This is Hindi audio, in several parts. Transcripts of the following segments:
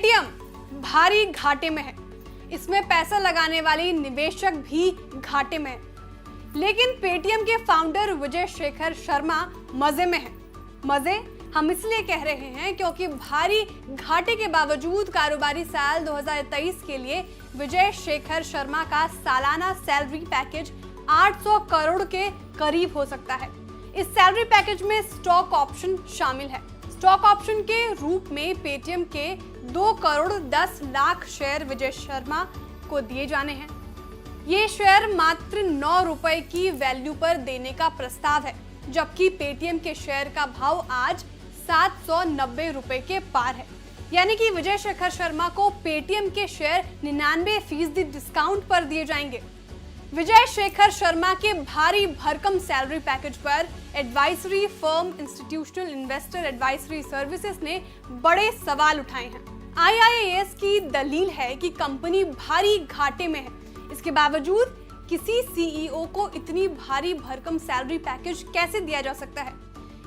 पेटीएम भारी घाटे में है। इसमें पैसा लगाने वाले निवेशक भी घाटे में है। लेकिन पेटीएम के फाउंडर विजय शेखर शर्मा मजे में हैं। मजे हम इसलिए कह रहे हैं क्योंकि भारी घाटे के बावजूद कारोबारी साल 2023 के लिए विजय शेखर शर्मा का सालाना सैलरी पैकेज 800 करोड़ के करीब हो सकता है। इस सैलरी पैकेज में स्टॉक ऑप्शन शामिल है। स्टॉक ऑप्शन के रूप में पेटीएम के 2 करोड़ 10 लाख शेयर विजय शर्मा को दिए जाने हैं। ये शेयर मात्र 9 रुपए की वैल्यू पर देने का प्रस्ताव है, जबकि पेटीएम के शेयर का भाव आज 790 रुपए के पार है। यानी कि विजय शेखर शर्मा को पेटीएम के शेयर 99% डिस्काउंट पर दिए जाएंगे। विजय शेखर शर्मा के भारी भरकम सैलरी पैकेज पर advisory firm institutional investor advisory services ने बड़े सवाल उठाए हैं। IIAS की दलील है कि कंपनी भारी घाटे में है। इसके बावजूद किसी CEO को इतनी भारी भरकम सैलरी पैकेज कैसे दिया जा सकता है।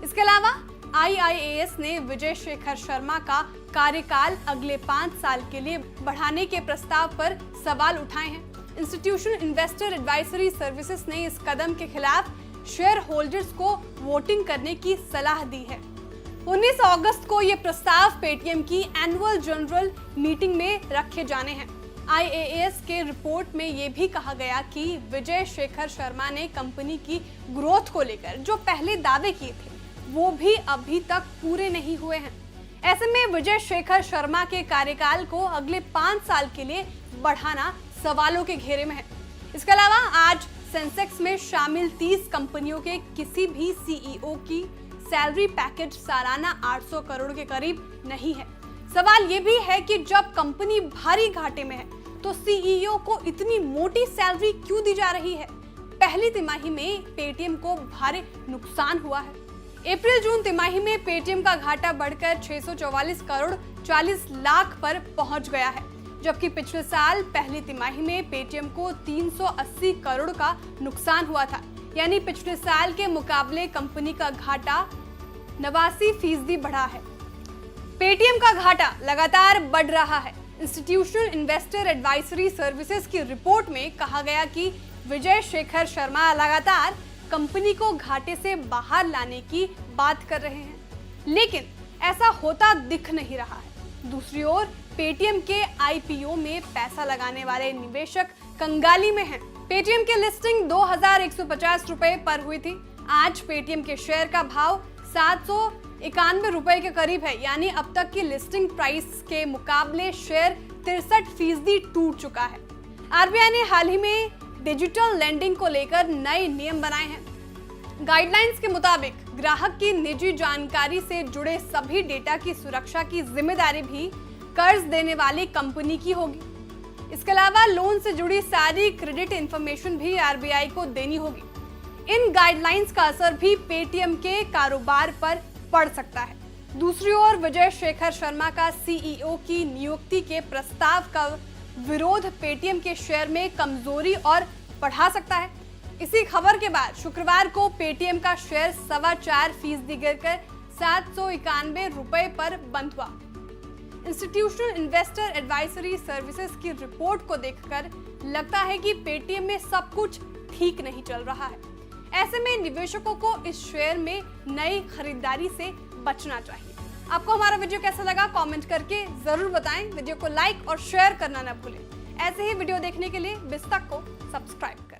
इसके अलावा IIAS ने विजय शेखर शर्मा का कार्यकाल अगले 5 साल के लिए बढ़ाने के प्रस्ताव पर सवाल उठाए हैं। इंस्टीट्यूशनल इन्वेस्टर एडवाइजरी सर्विसेज ने इस कदम के खिलाफ शेयर होल्डर्स को वोटिंग करने की सलाह दी है। 19 अगस्त को ये प्रस्ताव पेटीएम की एनुअल जनरल मीटिंग में रखे जाने हैं। IIAS के रिपोर्ट में ये भी कहा गया कि विजय शेखर शर्मा ने कंपनी की ग्रोथ को लेकर जो पहले दावे किए थे वो भी अभी तक पूरे नहीं हुए हैं। ऐसे में विजय शेखर शर्मा के कार्यकाल को अगले 5 साल के लिए बढ़ाना सवालों के घेरे में है। इसके अलावा आज सेंसेक्स में शामिल 30 कंपनियों के किसी भी CEO की सैलरी पैकेज सालाना 800 करोड़ के करीब नहीं है। सवाल ये भी है कि जब कंपनी भारी घाटे में है तो CEO को इतनी मोटी सैलरी क्यों दी जा रही है। पहली तिमाही में पेटीएम को भारी नुकसान हुआ है। अप्रैल जून तिमाही में पेटीएम का घाटा बढ़कर 644 करोड़ 40 लाख पर पहुंच गया है, जबकि पिछले साल पहली तिमाही में पेटीएम को 380 करोड़ का नुकसान हुआ था। यानी पिछले साल के मुकाबले कंपनी का घाटा 89% बढ़ा है। पेटीएम का घाटा लगातार बढ़ रहा है। इंस्टीट्यूशनल इन्वेस्टर एडवाइजरी सर्विसेज की रिपोर्ट में कहा गया कि विजय शेखर शर्मा लगातार कंपनी को घाटे से बाहर लाने की बात कर रहे हैं, लेकिन ऐसा होता दिख नहीं रहा है। दूसरी ओर पेटीएम के IPO में पैसा लगाने वाले निवेशक कंगाली में हैं। पेटीएम की लिस्टिंग 2150 रुपए पर हुई थी। आज पेटीएम के शेयर का भाव 791 रुपए के करीब है। यानी अब तक की लिस्टिंग प्राइस के मुकाबले शेयर 63% टूट चुका है। RBI ने हाल ही में डिजिटल लेंडिंग को लेकर नए नियम बनाए हैं। गाइडलाइंस के मुताबिक ग्राहक की निजी जानकारी से जुड़े सभी डेटा की सुरक्षा की जिम्मेदारी भी कर्ज देने वाली कंपनी की होगी। इसके अलावा लोन से जुड़ी सारी क्रेडिट इंफॉर्मेशन भी RBI को देनी होगी। इन गाइडलाइंस का असर भी पेटीएम के कारोबार पर पड़ सकता है। दूसरी ओर विजय शेखर शर्मा का CEO की नियुक्ति के प्रस्ताव का विरोध पेटीएम के शेयर में कमजोरी और बढ़ा सकता है। इसी खबर के बाद शुक्रवार को पेटीएम का शेयर 4.25% गिरकर 791 रुपए पर बंद हुआ। इंस्टीट्यूशनल इन्वेस्टर एडवाइजरी सर्विसेज की रिपोर्ट को देखकर लगता है कि पेटीएम में सब कुछ ठीक नहीं चल रहा है। ऐसे में निवेशकों को इस शेयर में नई खरीदारी से बचना चाहिए। आपको हमारा वीडियो कैसा लगा कमेंट करके जरूर बताएं। वीडियो को लाइक और शेयर करना न भूलें। ऐसे ही वीडियो देखने के लिए बिस्तक को सब्सक्राइब करें।